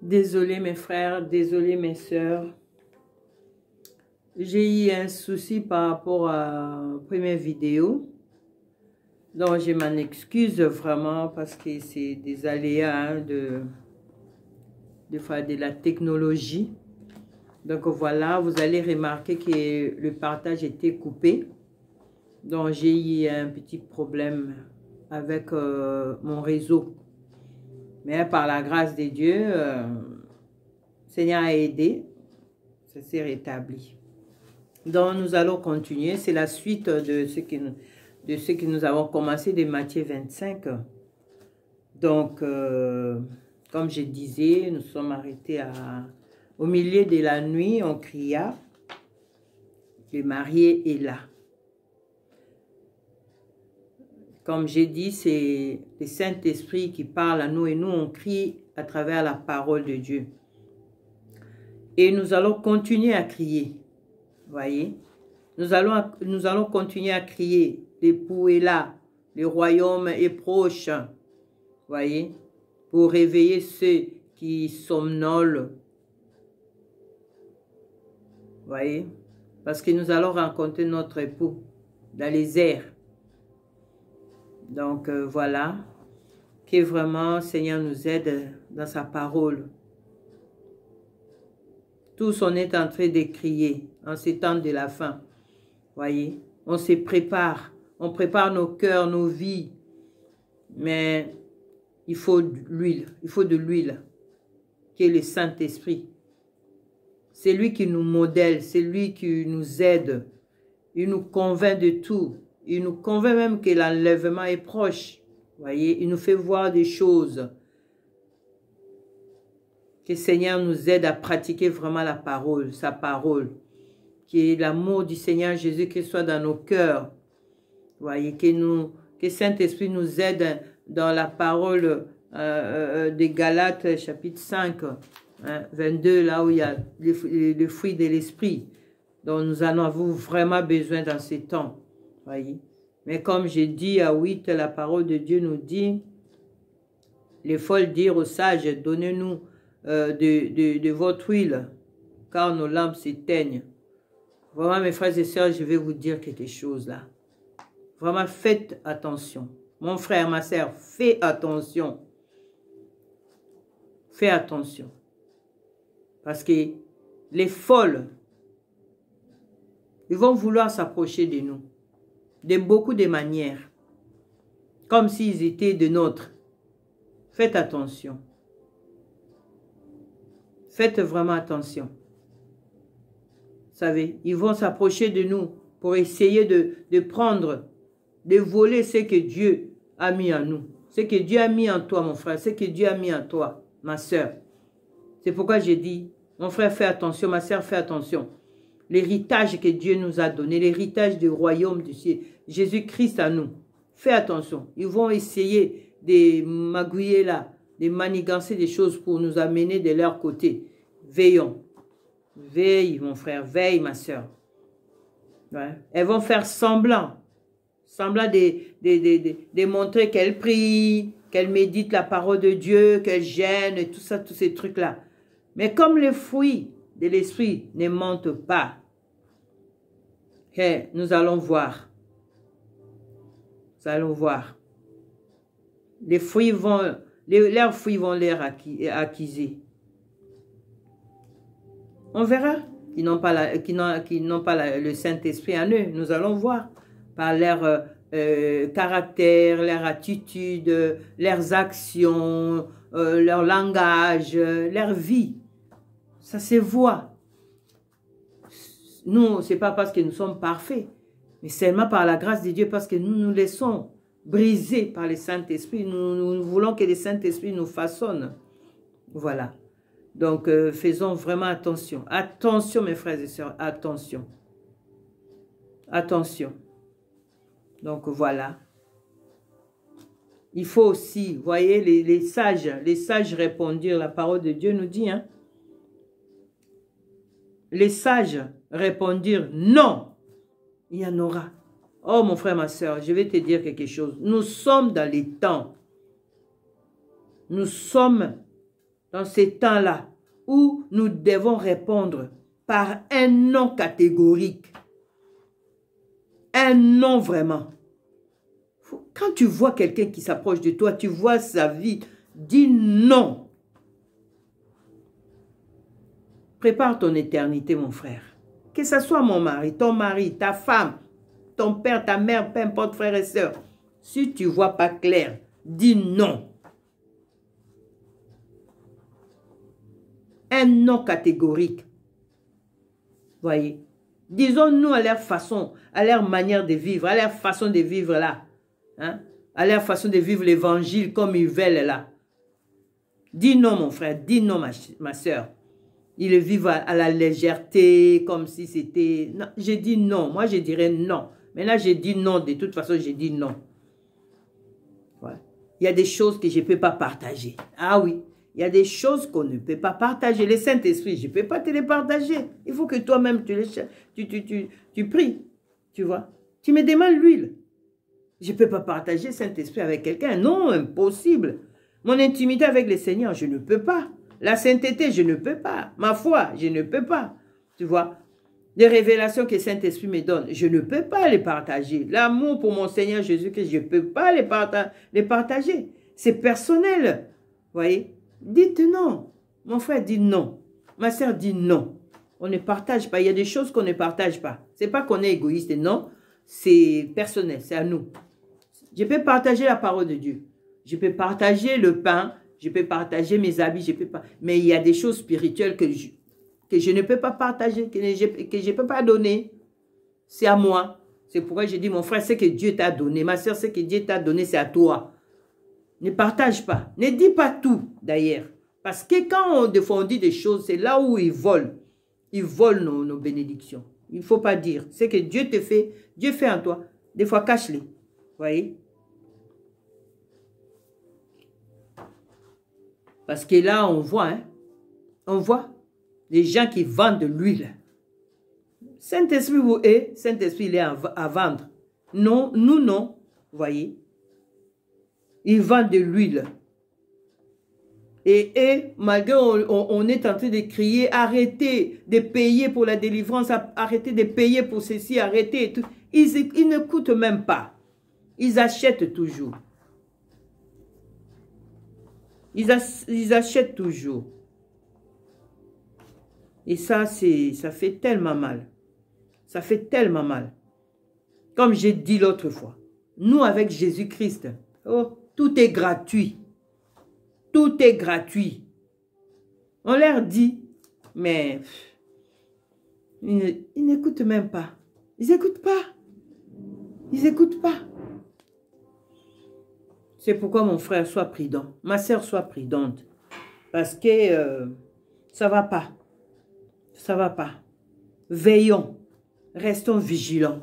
Désolé mes frères, désolé mes sœurs. J'ai eu un souci par rapport à la première vidéo. Donc je m'en excuse vraiment parce que c'est des aléas de la technologie. Donc voilà, vous allez remarquer que le partage était coupé. Donc j'ai eu un petit problème avec mon réseau. Mais par la grâce de Dieu, le Seigneur a aidé, ça s'est rétabli. Donc nous allons continuer, c'est la suite de ce que nous avons commencé de Matthieu 25. Donc, comme je disais, nous sommes arrêtés au milieu de la nuit, on cria, le marié est là. Comme j'ai dit, c'est le Saint-Esprit qui parle à nous et nous, on crie à travers la parole de Dieu. Et nous allons continuer à crier. Voyez? Nous allons continuer à crier. L'époux est là. Le royaume est proche. Voyez? Pour réveiller ceux qui somnolent. Voyez? Parce que nous allons rencontrer notre époux dans les airs. Donc voilà, que vraiment Seigneur nous aide dans sa parole. Tous on est en train de crier en ces temps de la fin. Voyez, on se prépare, on prépare nos cœurs, nos vies. Mais il faut de l'huile, qui est le Saint-Esprit. C'est lui qui nous modèle, c'est lui qui nous aide. Il nous convainc de tout. Il nous convainc même que l'enlèvement est proche. Voyez, il nous fait voir des choses. Que le Seigneur nous aide à pratiquer vraiment la parole, sa parole. Que l'amour du Seigneur Jésus-Christ soit dans nos cœurs. Voyez, que Saint-Esprit nous aide dans la parole des Galates, chapitre 5, 22, là où il y a le fruit de l'Esprit. Donc nous en avons vraiment besoin dans ces temps. Voyez. Mais comme j'ai dit à 8, la parole de Dieu nous dit, les folles dire aux sages, donnez-nous de votre huile, car nos lampes s'éteignent. Vraiment, mes frères et sœurs, je vais vous dire quelque chose là. Vraiment, faites attention. Mon frère, ma sœur, fais attention. Fais attention. Parce que les folles, ils vont vouloir s'approcher de nous. De beaucoup de manières. Comme s'ils étaient de nôtres. Faites attention. Faites vraiment attention. Vous savez, ils vont s'approcher de nous pour essayer de prendre, de voler ce que Dieu a mis en nous. Ce que Dieu a mis en toi, mon frère. Ce que Dieu a mis en toi, ma soeur. C'est pourquoi j'ai dit, mon frère, fais attention, ma soeur, fais attention. L'héritage que Dieu nous a donné, l'héritage du royaume du ciel, Jésus-Christ à nous. Fais attention. Ils vont essayer de magouiller là, de manigancer des choses pour nous amener de leur côté. Veillons. Veille, mon frère. Veille, ma soeur. Ouais. Elles vont faire semblant. Semblant de montrer qu'elles prient, qu'elles méditent la parole de Dieu, qu'elles gênent, et tout ça, tous ces trucs-là. Mais comme les fruits de l'esprit ne montent pas, hey, nous allons voir. Nous allons voir. Les fruits vont, leurs fruits vont les acquiser. On verra qu'ils n'ont pas, le Saint-Esprit en eux. Nous allons voir par leur caractère, leur attitude, leurs actions, leur langage, leur vie. Ça se voit. Nous, ce n'est pas parce que nous sommes parfaits, mais seulement par la grâce de Dieu, parce que nous nous laissons briser par le Saint-Esprit. Nous voulons que le Saint-Esprit nous façonne. Voilà. Donc, faisons vraiment attention. Attention, mes frères et sœurs, attention. Attention. Donc, voilà. Il faut aussi, vous voyez, les sages répondirent, la parole de Dieu nous dit, hein. Les sages répondirent, non, il y en aura. Oh, mon frère, ma soeur, je vais te dire quelque chose. Nous sommes dans les temps. Nous sommes dans ces temps-là, où nous devons répondre par un non catégorique. Un non vraiment. Quand tu vois quelqu'un qui s'approche de toi, tu vois sa vie, dis non. Prépare ton éternité, mon frère. Que ce soit mon mari, ta femme, ton père, ta mère, peu importe, frères et sœurs. Si tu ne vois pas clair, dis non. Un non catégorique. Voyez. Disons-nous à leur façon, à leur manière de vivre, à leur façon de vivre là. Hein? À leur façon de vivre l'évangile comme ils veulent là. Dis non, mon frère, dis non, ma soeur. Ils vivent à la légèreté, comme si c'était... Non, j'ai dit non. Moi, je dirais non. Maintenant, j'ai dit non. De toute façon, j'ai dit non. Ouais. Il y a des choses que je ne peux pas partager. Ah oui. Il y a des choses qu'on ne peut pas partager. Le Saint-Esprit, je ne peux pas te les partager. Il faut que toi-même, tu pries. Tu vois. Tu me demandes l'huile. Je ne peux pas partager le Saint-Esprit avec quelqu'un. Non, impossible. Mon intimité avec le Seigneur, je ne peux pas. La sainteté, je ne peux pas. Ma foi, je ne peux pas. Tu vois. Les révélations que le Saint-Esprit me donne, je ne peux pas les partager. L'amour pour mon Seigneur Jésus-Christ, je ne peux pas les partager. C'est personnel. Vous voyez. Dites non. Mon frère dit non. Ma soeur dit non. On ne partage pas. Il y a des choses qu'on ne partage pas. Ce n'est pas qu'on est égoïste. Non. C'est personnel. C'est à nous. Je peux partager la parole de Dieu. Je peux partager le pain. Je peux partager mes habits. Je peux pas. Mais il y a des choses spirituelles que je ne peux pas partager. Que je ne peux pas donner. C'est à moi. C'est pourquoi je dis, mon frère, c'est que Dieu t'a donné. Ma soeur, c'est que Dieu t'a donné. C'est à toi. Ne partage pas. Ne dis pas tout, d'ailleurs. Parce que quand on dit des choses, c'est là où ils volent. Ils volent nos bénédictions. Il ne faut pas dire. C'est que Dieu te fait, Dieu fait en toi. Des fois, cache-les. Vous voyez? Parce que là, on voit, hein? On voit les gens qui vendent de l'huile. Saint-Esprit vous est, Saint-Esprit il est à vendre. Non, nous non. Vous voyez? Ils vendent de l'huile. Et malgré on est en train de crier, arrêtez de payer pour la délivrance, arrêtez de payer pour ceci, arrêtez. Tout. Ils n'écoutent même pas. Ils achètent toujours. Ils achètent toujours. Et ça fait tellement mal. Ça fait tellement mal. Comme j'ai dit l'autre fois, nous avec Jésus-Christ, oh, tout est gratuit. Tout est gratuit. On leur dit, mais ils n'écoutent même pas. Ils n'écoutent pas. Ils n'écoutent pas. C'est pourquoi mon frère soit prudent. Ma soeur soit prudente. Parce que ça ne va pas. Ça ne va pas. Veillons. Restons vigilants.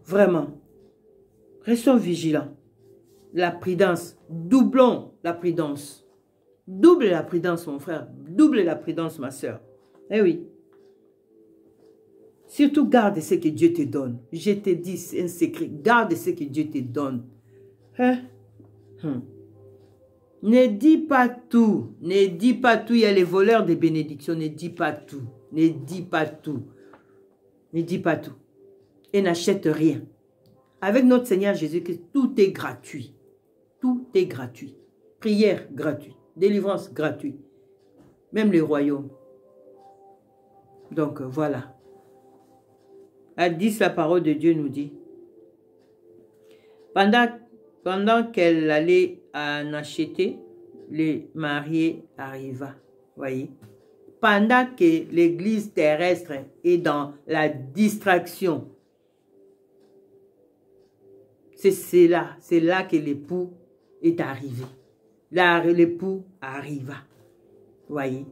Vraiment. Restons vigilants. La prudence. Doublons la prudence. Double la prudence, mon frère. Double la prudence, ma soeur. Eh oui. Surtout, garde ce que Dieu te donne. Je te dis, c'est un secret. Garde ce que Dieu te donne. Hein? Ne dis pas tout. Ne dis pas tout. Il y a les voleurs des bénédictions. Ne dis pas tout. Ne dis pas tout. Ne dis pas tout. Et n'achète rien. Avec notre Seigneur Jésus-Christ, tout est gratuit. Tout est gratuit. Prière gratuite. Délivrance gratuite. Même le royaume. Donc voilà. À 10, la parole de Dieu nous dit. Pendant qu'elle allait en acheter, le marié arriva. Voyez. Pendant que l'église terrestre est dans la distraction. C'est là que l'époux est arrivé. Là, l'époux arriva. Voyez.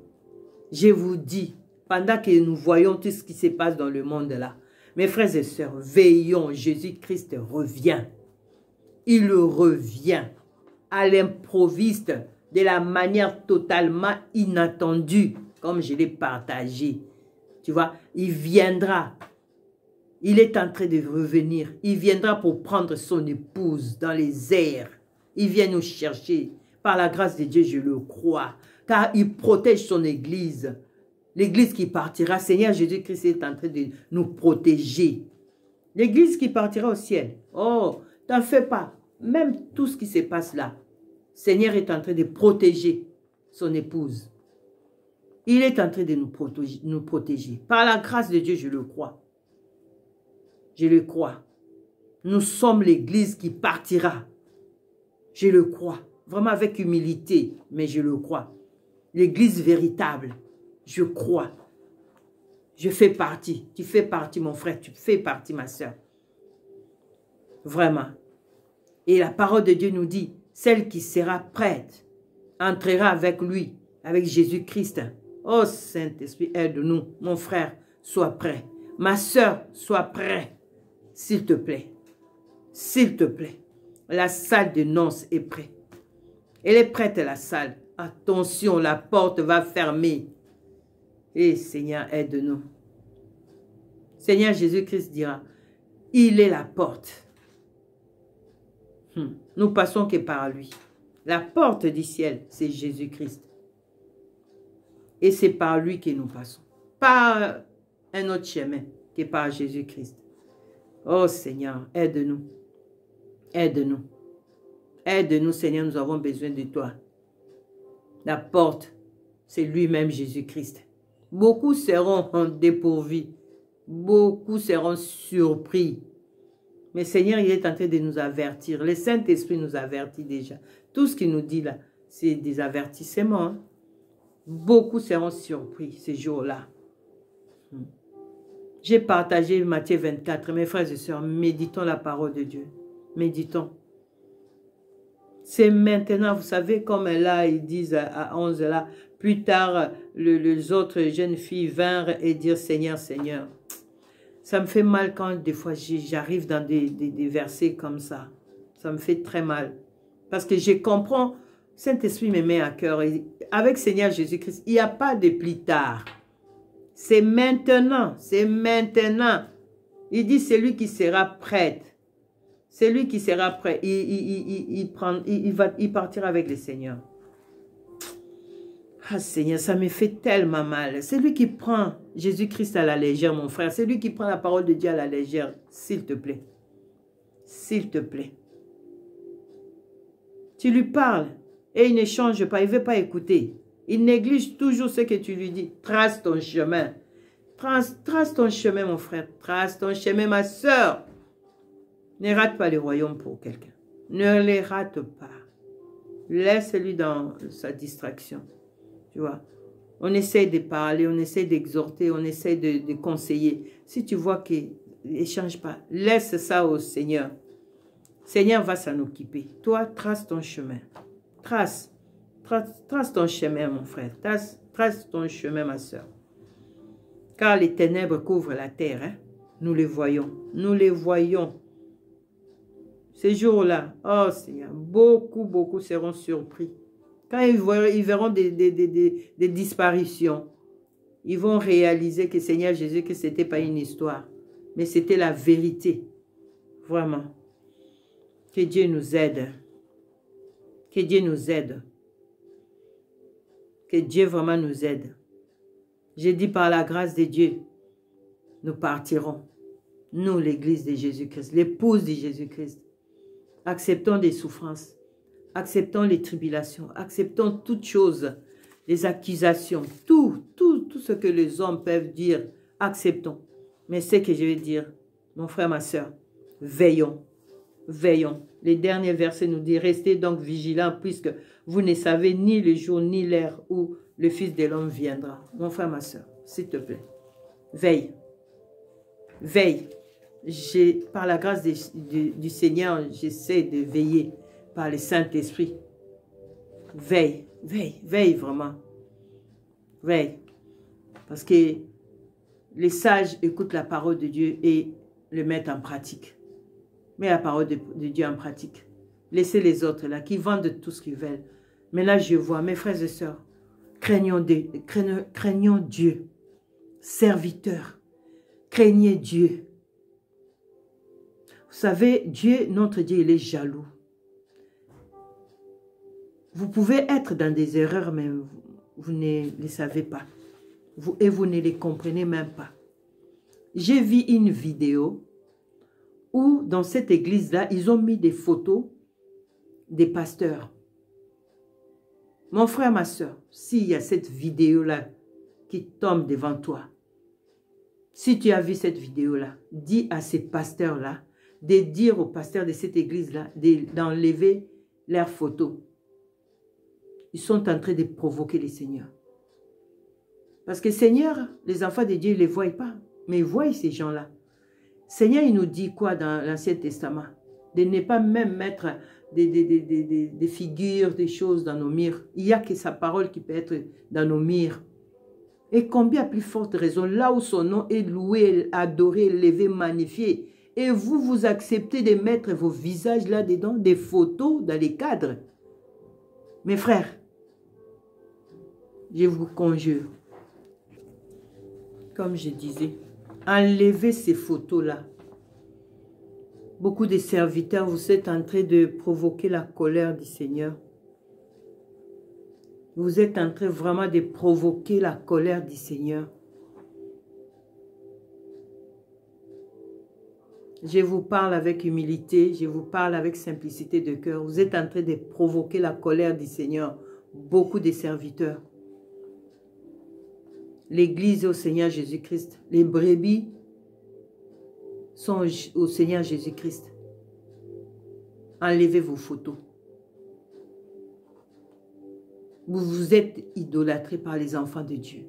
Je vous dis, pendant que nous voyons tout ce qui se passe dans le monde là, mes frères et sœurs, veillons, Jésus-Christ revient. Il revient à l'improviste de la manière totalement inattendue, comme je l'ai partagé. Tu vois, il viendra. Il est en train de revenir. Il viendra pour prendre son épouse dans les airs. Il vient nous chercher Par la grâce de Dieu, je le crois. Car il protège son Église. L'Église qui partira, Seigneur Jésus-Christ est en train de nous protéger. L'Église qui partira au ciel. Oh, t'en fais pas. Même tout ce qui se passe là, Seigneur est en train de protéger son épouse. Il est en train de nous protéger. Par la grâce de Dieu, je le crois. Je le crois. Nous sommes l'Église qui partira. Je le crois. Vraiment avec humilité, mais je le crois. L'Église véritable, je crois. Je fais partie. Tu fais partie, mon frère. Tu fais partie, ma soeur. Vraiment. Et la parole de Dieu nous dit, celle qui sera prête entrera avec lui, avec Jésus-Christ. Oh Saint-Esprit, aide-nous. Mon frère, sois prêt. Ma soeur, sois prêt. S'il te plaît. S'il te plaît. La salle de noces est prête. Elle est prête, la salle. Attention, la porte va fermer. Et Seigneur, aide-nous. Seigneur Jésus-Christ dira, il est la porte. Nous passons que par lui. La porte du ciel, c'est Jésus-Christ. Et c'est par lui que nous passons. Pas un autre chemin que par Jésus-Christ. Oh Seigneur, aide-nous. Aide-nous. Aide-nous, Seigneur, nous avons besoin de toi. La porte, c'est lui-même Jésus-Christ. Beaucoup seront dépourvus. Beaucoup seront surpris. Mais Seigneur, il est en train de nous avertir. Le Saint-Esprit nous avertit déjà. Tout ce qu'il nous dit là, c'est des avertissements. Hein? Beaucoup seront surpris ces jours-là. J'ai partagé Matthieu 24. Mes frères et sœurs, méditons la parole de Dieu. Méditons. C'est maintenant, vous savez, comme là, ils disent à 11 là, plus tard, les autres jeunes filles vinrent et dirent Seigneur, Seigneur. Ça me fait mal quand des fois j'arrive dans des versets comme ça. Ça me fait très mal. Parce que je comprends, Saint-Esprit me met à cœur. Et avec Seigneur Jésus-Christ, il n'y a pas de plus tard. C'est maintenant. C'est maintenant. Il dit celui qui sera prêt. Celui qui sera prêt, il partira avec le Seigneur. Ah Seigneur, ça me fait tellement mal. C'est lui qui prend Jésus-Christ à la légère, mon frère. C'est lui qui prend la parole de Dieu à la légère. S'il te plaît. S'il te plaît. Tu lui parles et il ne change pas. Il ne veut pas écouter. Il néglige toujours ce que tu lui dis. Trace ton chemin. Trace ton chemin, mon frère. Trace ton chemin, ma soeur. Ne rate pas le royaume pour quelqu'un. Ne les rate pas. Laisse-lui dans sa distraction. Tu vois, on essaie de parler, on essaie d'exhorter, on essaie de conseiller. Si tu vois qu'il ne change pas, laisse ça au Seigneur. Seigneur va s'en occuper. Toi, trace ton chemin. Trace ton chemin, mon frère. Trace ton chemin, ma soeur. Car les ténèbres couvrent la terre. Hein? Nous les voyons. Nous les voyons. Ces jours-là, oh Seigneur, beaucoup seront surpris. Quand ils verront des disparitions, ils vont réaliser que Seigneur Jésus, que ce n'était pas une histoire, mais c'était la vérité. Vraiment. Que Dieu nous aide. Que Dieu nous aide. Que Dieu vraiment nous aide. J'ai dit par la grâce de Dieu, nous partirons. Nous, l'église de Jésus-Christ, l'épouse de Jésus-Christ. Acceptons des souffrances. Acceptons les tribulations, acceptons toutes choses, les accusations, tout ce que les hommes peuvent dire, acceptons. Mais ce que je veux dire, mon frère, ma soeur, veillons, veillons. Les derniers versets nous disent, restez donc vigilants puisque vous ne savez ni le jour ni l'heure où le Fils de l'homme viendra. Mon frère, ma soeur, s'il te plaît, veille, veille. Par la grâce du Seigneur, j'essaie de veiller. Par le Saint-Esprit. Veille, veille, veille vraiment. Veille. Parce que les sages écoutent la parole de Dieu et le mettent en pratique. Mets la parole de Dieu en pratique. Laissez les autres là qui vendent tout ce qu'ils veulent. Mais là, je vois, mes frères et sœurs, craignons Dieu. Serviteurs, craignez Dieu. Vous savez, Dieu, notre Dieu, il est jaloux. Vous pouvez être dans des erreurs, mais vous ne les savez pas. Et vous ne les comprenez même pas. J'ai vu une vidéo où dans cette église-là, ils ont mis des photos des pasteurs. Mon frère, ma soeur, s'il y a cette vidéo-là qui tombe devant toi, si tu as vu cette vidéo-là, dis à ces pasteurs-là de dire aux pasteurs de cette église-là d'enlever leurs photos. Ils sont en train de provoquer le Seigneur. Parce que Seigneur, les enfants de Dieu, ils ne les voient pas, mais ils voient ces gens-là. Seigneur, il nous dit quoi dans l'Ancien Testament? De ne pas même mettre des figures, des choses dans nos murs. Il n'y a que sa parole qui peut être dans nos murs. Et combien plus forte raison, là où son nom est loué, adoré, élevé, magnifié, et vous, vous acceptez de mettre vos visages là-dedans, des photos dans les cadres. Mes frères, je vous conjure, comme je disais, enlevez ces photos-là. Beaucoup de serviteurs, vous êtes en train de provoquer la colère du Seigneur. Vous êtes en train vraiment de provoquer la colère du Seigneur. Je vous parle avec humilité, je vous parle avec simplicité de cœur. Vous êtes en train de provoquer la colère du Seigneur. Beaucoup de serviteurs. L'Église est au Seigneur Jésus-Christ. Les brebis sont au Seigneur Jésus-Christ. Enlevez vos photos. Vous vous êtes idolâtrés par les enfants de Dieu.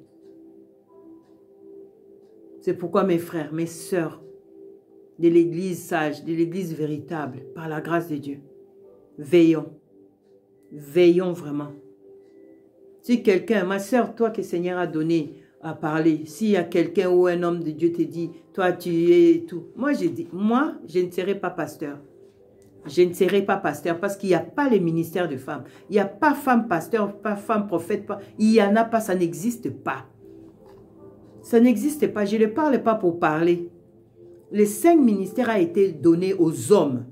C'est pourquoi mes frères, mes sœurs, de l'Église sage, de l'Église véritable, par la grâce de Dieu, veillons. Veillons vraiment. Si quelqu'un, ma sœur, toi que le Seigneur a donné à parler, s'il y a quelqu'un ou un homme de Dieu te dit, toi tu es tout. Moi j'ai dit, moi je ne serai pas pasteur. Je ne serai pas pasteur parce qu'il n'y a pas les ministères de femmes. Il n'y a pas femme pasteur, pas femme prophète. Pas, il n'y en a pas, ça n'existe pas. Ça n'existe pas. Je ne parle pas pour parler. Les 5 ministères ont été donnés aux hommes.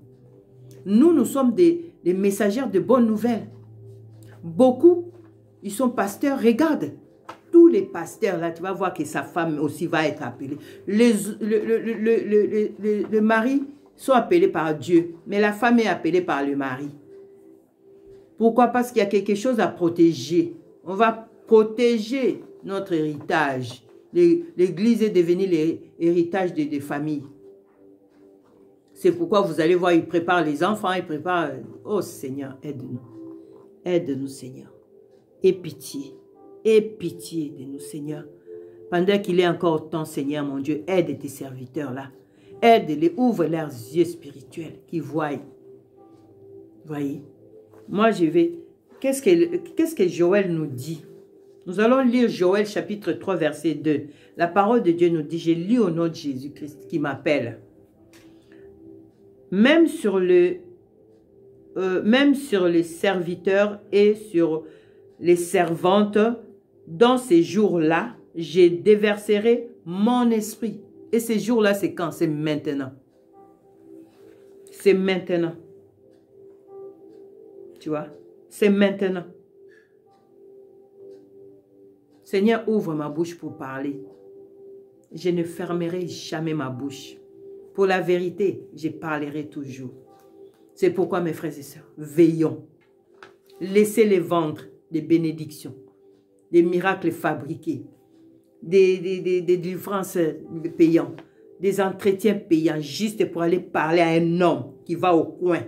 Nous, nous sommes des messagères de bonnes nouvelles. Beaucoup, ils sont pasteurs. Regarde, tous les pasteurs, là, tu vas voir que sa femme aussi va être appelée. Le mari sont appelés par Dieu, mais la femme est appelée par le mari. Pourquoi? Parce qu'il y a quelque chose à protéger. On va protéger notre héritage. L'Église est devenue l'héritage des familles. C'est pourquoi vous allez voir, ils préparent les enfants, ils préparent... Oh Seigneur, aide-nous. Aide-nous Seigneur. Aie pitié de nous Seigneur. Pendant qu'il est encore temps Seigneur mon Dieu, aide tes serviteurs là. Aide-les, ouvre leurs yeux spirituels qui voient. Voyez. Moi je vais... Qu'est-ce que Joël nous dit? Nous allons lire Joël chapitre 3 verset 2. La parole de Dieu nous dit, je lis au nom de Jésus-Christ qui m'appelle. Même sur les serviteurs et sur les servantes, dans ces jours-là, je déverserai mon esprit. Et ces jours-là, c'est quand? C'est maintenant. C'est maintenant. Tu vois? C'est maintenant. Seigneur, ouvre ma bouche pour parler. Je ne fermerai jamais ma bouche. Pour la vérité, je parlerai toujours. C'est pourquoi, mes frères et sœurs, veillons. Laissez-les vendre des bénédictions, des miracles fabriqués, des délivrances payantes, des entretiens payants, juste pour aller parler à un homme qui va au coin.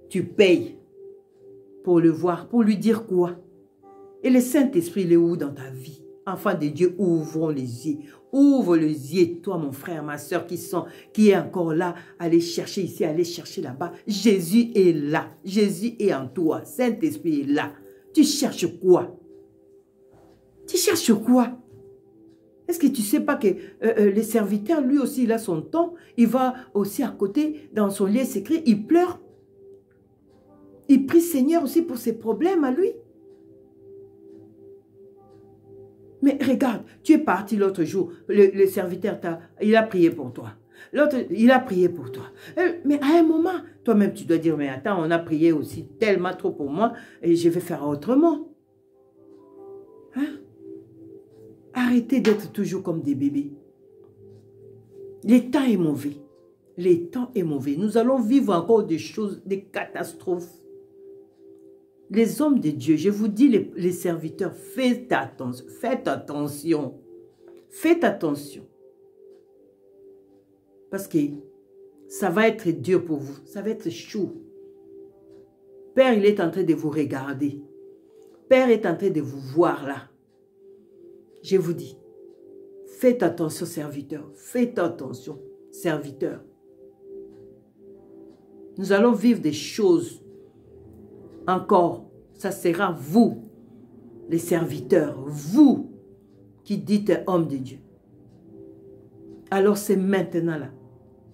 Tu payes pour le voir, pour lui dire quoi? Et le Saint-Esprit, il est où dans ta vie? Enfants de Dieu, ouvrons les yeux. Ouvre les yeux, toi, mon frère, ma soeur, qui est encore là. Allez chercher ici, allez chercher là-bas. Jésus est là. Jésus est en toi. Saint-Esprit est là. Tu cherches quoi? Tu cherches quoi? Est-ce que tu ne sais pas que le serviteur, lui aussi, il a son temps. Il va aussi à côté, dans son lieu secret, il pleure. Il prie Seigneur aussi pour ses problèmes à lui. Mais regarde, tu es parti l'autre jour, le serviteur, il a prié pour toi. L'autre, il a prié pour toi. Mais à un moment, toi-même, tu dois dire, mais attends, on a prié aussi tellement trop pour moi et je vais faire autrement. Hein? Arrêtez d'être toujours comme des bébés. Le temps est mauvais. Le temps est mauvais. Nous allons vivre encore des choses, des catastrophes. Les hommes de Dieu, je vous dis, les serviteurs, faites attention. Faites attention. Faites attention. Parce que ça va être dur pour vous. Ça va être chaud. Père, il est en train de vous regarder. Père est en train de vous voir là. Je vous dis, faites attention, serviteurs. Faites attention, serviteurs. Nous allons vivre des choses encore. Ça sera vous, les serviteurs, vous qui dites homme de Dieu. Alors c'est maintenant là.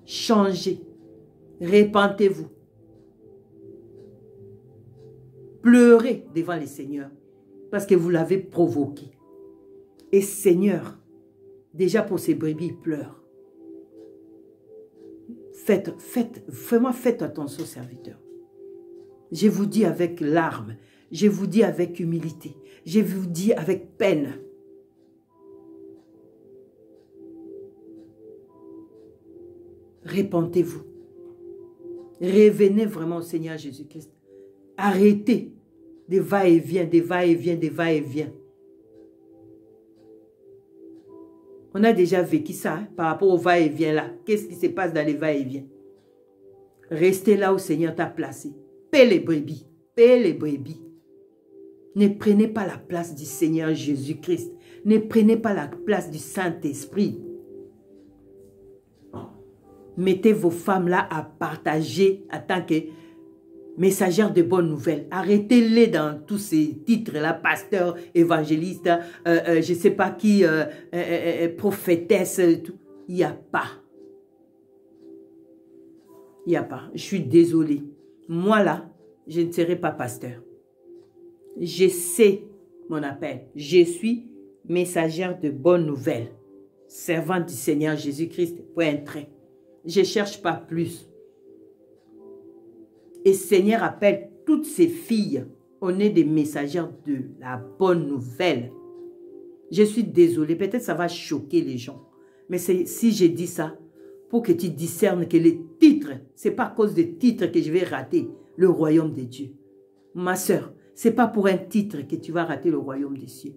Changez. Répentez-vous. Pleurez devant le Seigneur parce que vous l'avez provoqué. Et Seigneur, déjà pour ces brebis, il pleure. Vraiment faites attention, serviteurs. Je vous dis avec larmes, je vous dis avec humilité, je vous dis avec peine. Répentez-vous. Revenez vraiment au Seigneur Jésus-Christ. Arrêtez des va-et-vient, des va-et-vient, des va-et-vient. On a déjà vécu ça hein, par rapport au va-et-vient là. Qu'est-ce qui se passe dans les va-et-vient? Restez là où le Seigneur t'a placé. Paix les brebis. Paix les brebis. Ne prenez pas la place du Seigneur Jésus-Christ. Ne prenez pas la place du Saint-Esprit. Mettez vos femmes là à partager en tant que messagères de bonnes nouvelles. Arrêtez-les dans tous ces titres-là, pasteur, évangéliste, je ne sais pas qui, prophétesse, tout. Il n'y a pas. Il n'y a pas. Je suis désolée. Moi là, je ne serai pas pasteur. Je sais mon appel. Je suis messagère de bonnes nouvelles. Servante du Seigneur Jésus-Christ. Point trait. Je ne cherche pas plus. Et Seigneur appelle toutes ces filles. On est des messagères de la bonne nouvelle. Je suis désolée. Peut-être ça va choquer les gens. Mais si je dis ça, pour que tu discernes que les titres, ce n'est pas à cause des titres que je vais rater le royaume de Dieu. Ma soeur, ce n'est pas pour un titre que tu vas rater le royaume des cieux.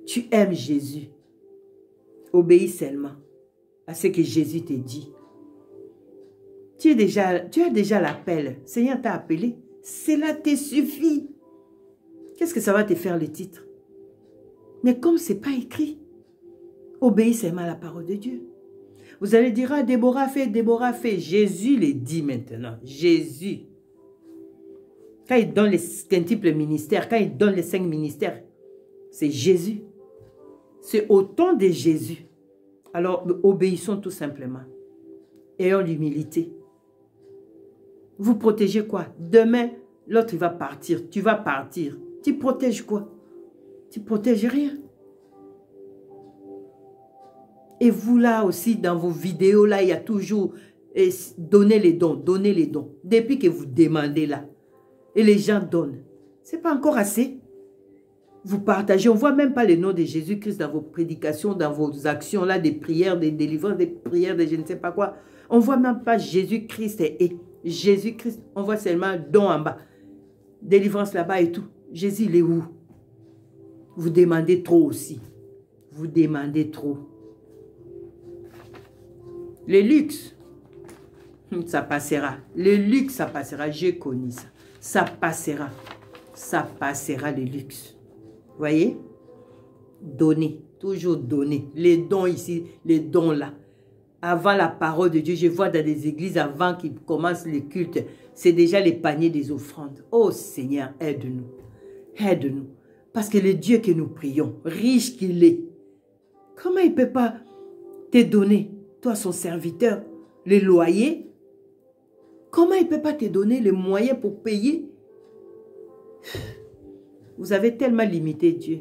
Tu aimes Jésus. Obéis seulement à ce que Jésus te dit. Tu as déjà l'appel. Seigneur t'a appelé. Cela te suffit. Qu'est-ce que ça va te faire le titre? Mais comme ce n'est pas écrit, obéis seulement à la parole de Dieu. Vous allez dire, ah, Déborah a fait. Jésus le dit maintenant. Jésus. Quand il donne les quintuples ministères, quand il donne les 5 ministères, c'est Jésus. C'est au temps de Jésus. Alors, obéissons tout simplement. Ayons l'humilité. Vous protégez quoi? Demain, l'autre va partir. Tu vas partir. Tu protèges quoi? Tu protèges rien. Et vous là aussi, dans vos vidéos, là, il y a toujours donnez les dons, donnez les dons. Depuis que vous demandez là, et les gens donnent. Ce n'est pas encore assez. Vous partagez, on ne voit même pas le nom de Jésus-Christ dans vos prédications, dans vos actions, là, des prières, des délivrances, des prières, de je ne sais pas quoi. On ne voit même pas Jésus-Christ et Jésus-Christ. On voit seulement don en bas. Délivrance là-bas et tout. Jésus, il est où? Vous demandez trop aussi. Vous demandez trop. Le luxe, ça passera. Le luxe, ça passera. J'ai connu ça. Ça passera. Ça passera le luxe. Voyez? Donner. Toujours donner. Les dons ici, les dons là. Avant la parole de Dieu, je vois dans des églises, avant qu'ils commencent le culte, c'est déjà les paniers des offrandes. Oh Seigneur, aide-nous. Aide-nous. Parce que le Dieu que nous prions, riche qu'il est, comment il ne peut pas te donner, toi son serviteur, les loyers? Comment il ne peut pas te donner les moyens pour payer? Vous avez tellement limité Dieu.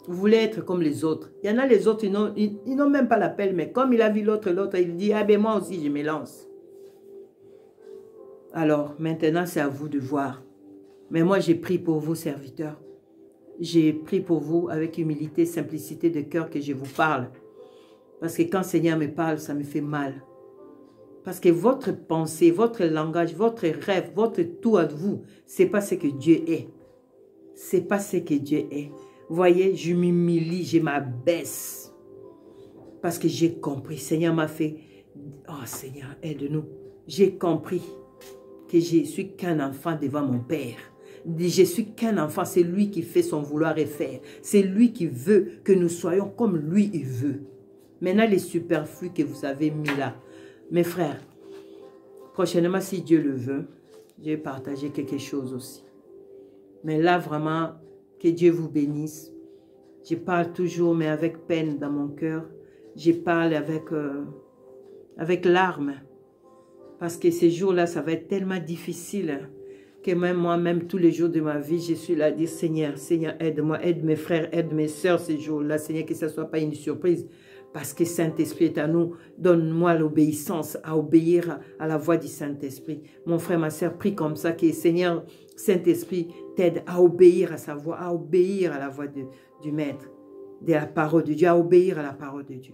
Vous voulez être comme les autres. Il y en a les autres, ils n'ont même pas l'appel, mais comme il a vu l'autre, il dit, ah ben moi aussi je me lance. Alors, maintenant c'est à vous de voir. Mais moi j'ai pris pour vous, serviteurs. J'ai pris pour vous avec humilité, simplicité de cœur que je vous parle. Parce que quand le Seigneur me parle, ça me fait mal. Parce que votre pensée, votre langage, votre rêve, votre tout à vous, ce n'est pas ce que Dieu est. Ce n'est pas ce que Dieu est. Voyez, je m'humilie, je m'abaisse. Parce que j'ai compris. Seigneur m'a fait, oh Seigneur, aide-nous. J'ai compris que je suis qu'un enfant devant mon Père. Je suis qu'un enfant, c'est lui qui fait son vouloir et faire. C'est lui qui veut que nous soyons comme lui, il veut. Maintenant, les superflus que vous avez mis là, mes frères, prochainement, si Dieu le veut, je vais partager quelque chose aussi. Mais là, vraiment, que Dieu vous bénisse. Je parle toujours, mais avec peine dans mon cœur. Je parle avec larmes. Parce que ces jours-là, ça va être tellement difficile que même moi-même, tous les jours de ma vie, je suis là à dire, Seigneur, Seigneur, aide-moi, aide mes frères, aide mes sœurs ces jours-là. Seigneur, que ce ne soit pas une surprise. Parce que Saint-Esprit est à nous. Donne-moi l'obéissance à obéir à la voix du Saint-Esprit. Mon frère, ma sœur, prie comme ça que Seigneur, Saint-Esprit t'aide à obéir à sa voix, à obéir à la voix du Maître, de la parole de Dieu, à obéir à la parole de Dieu.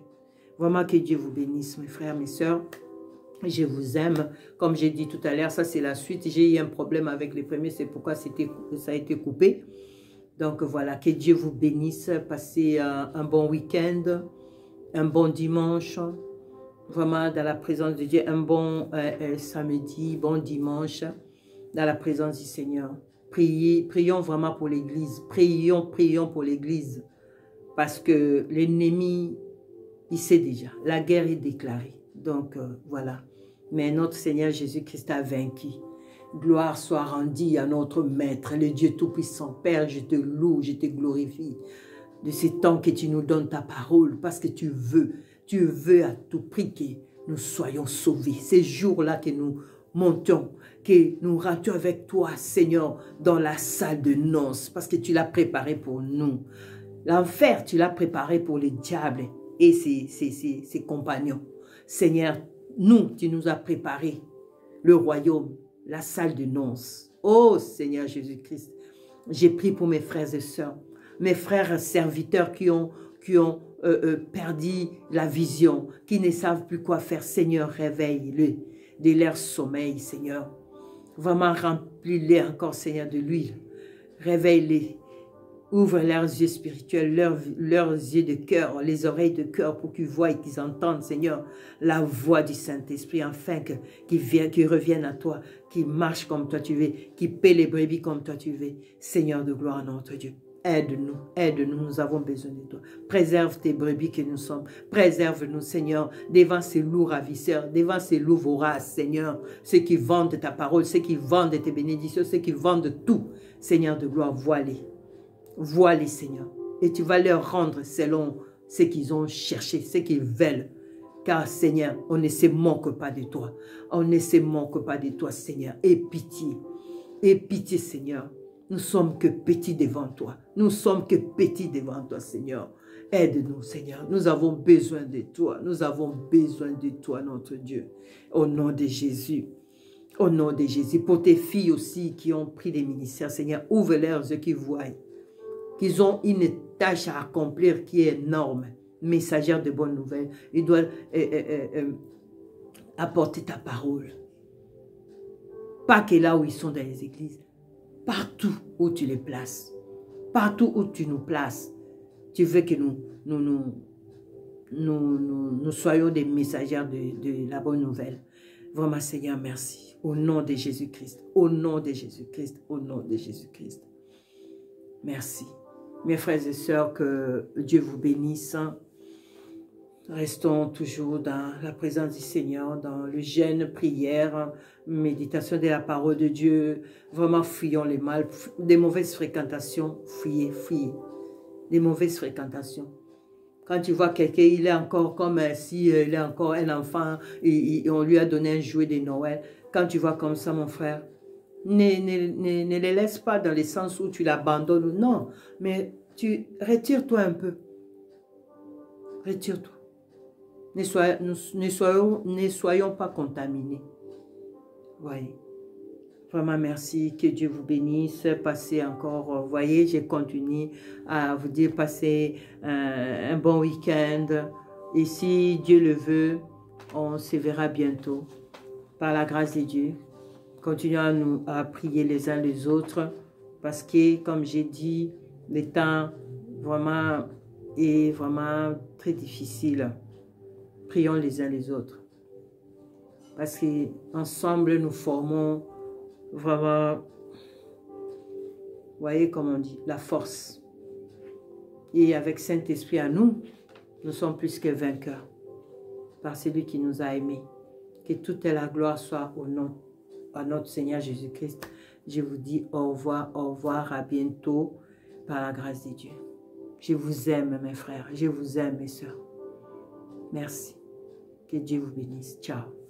Vraiment que Dieu vous bénisse, mes frères, mes sœurs. Je vous aime. Comme j'ai dit tout à l'heure, ça c'est la suite. J'ai eu un problème avec les premiers, c'est pourquoi ça a été coupé. Donc voilà, que Dieu vous bénisse. Passez un bon week-end. Un bon dimanche, vraiment dans la présence de Dieu, un bon samedi, bon dimanche, dans la présence du Seigneur. Prions vraiment pour l'Église, prions pour l'Église, parce que l'ennemi, il sait déjà, la guerre est déclarée, donc voilà. Mais notre Seigneur Jésus-Christ a vaincu. Gloire soit rendue à notre Maître, le Dieu Tout-Puissant. Père, je te loue, je te glorifie de ce temps que tu nous donnes ta parole, parce que tu veux à tout prix que nous soyons sauvés. Ces jours-là que nous montions, que nous rentrions avec toi, Seigneur, dans la salle de noces, parce que tu l'as préparé pour nous. L'enfer, tu l'as préparé pour les diables et ses compagnons. Seigneur, tu nous as préparé le royaume, la salle de noces. Oh Seigneur Jésus-Christ, j'ai prié pour mes frères et sœurs, mes frères serviteurs qui ont perdu la vision, qui ne savent plus quoi faire. Seigneur, réveille-les de leur sommeil, Seigneur. Vraiment, remplis-les encore, Seigneur, de l'huile. Réveille-les. Ouvre leurs yeux spirituels, leurs yeux de cœur, les oreilles de cœur pour qu'ils voient et qu'ils entendent, Seigneur, la voix du Saint-Esprit, afin qu'ils reviennent à toi, qu'ils marchent comme toi tu veux, qu'ils paient les brebis comme toi tu veux. Seigneur de gloire, notre Dieu. Aide-nous, nous avons besoin de toi. Préserve tes brebis que nous sommes. Préserve-nous, Seigneur, devant ces loups ravisseurs, devant ces loups voraces, Seigneur. Ceux qui vendent ta parole, ceux qui vendent tes bénédictions, ceux qui vendent tout. Seigneur de gloire, vois-les. Vois-les, Seigneur. Et tu vas leur rendre selon ce qu'ils ont cherché, ce qu'ils veulent. Car, Seigneur, on ne se moque pas de toi. On ne se moque pas de toi, Seigneur. Et pitié, Seigneur. Nous sommes que petits devant toi. Nous sommes que petits devant toi, Seigneur. Aide-nous, Seigneur. Nous avons besoin de toi. Nous avons besoin de toi, notre Dieu. Au nom de Jésus. Au nom de Jésus. Pour tes filles aussi qui ont pris des ministères, Seigneur, ouvre leurs yeux qui voient. Qu'ils ont une tâche à accomplir qui est énorme. Messagère de bonnes nouvelles. Ils doivent apporter ta parole. Pas que là où ils sont dans les églises. Partout où tu les places, partout où tu nous places, tu veux que nous soyons des messagères de la bonne nouvelle. Vraiment, Seigneur, merci. Au nom de Jésus-Christ, au nom de Jésus-Christ, au nom de Jésus-Christ. Merci. Mes frères et sœurs, que Dieu vous bénisse. Restons toujours dans la présence du Seigneur, dans le jeûne, prière, méditation de la parole de Dieu. Vraiment, fuyons les mal, des mauvaises fréquentations, fuyez. Des mauvaises fréquentations. Quand tu vois quelqu'un, il est encore comme si il est encore un enfant et on lui a donné un jouet de Noël. Quand tu vois comme ça, mon frère, ne les laisse pas dans le sens où tu l'abandonnes. Non, mais tu retire-toi un peu. Retire-toi. Ne soyons pas contaminés. Voyez. Vraiment, merci. Que Dieu vous bénisse. Passez encore, voyez, j'ai continué à vous dire, passez un bon week-end. Et si Dieu le veut, on se verra bientôt. Par la grâce de Dieu. Continuons à prier les uns les autres. Parce que, comme j'ai dit, le temps vraiment est vraiment très difficile. Prions les uns les autres. Parce qu'ensemble, nous formons vraiment, voyez comme on dit, la force. Et avec Saint-Esprit à nous, nous sommes plus que vainqueurs. Par celui qui nous a aimés. Que toute la gloire soit au nom à notre Seigneur Jésus-Christ. Je vous dis au revoir, à bientôt, par la grâce de Dieu. Je vous aime, mes frères, je vous aime, mes sœurs. Merci. Que Dieu vous bénisse. Ciao.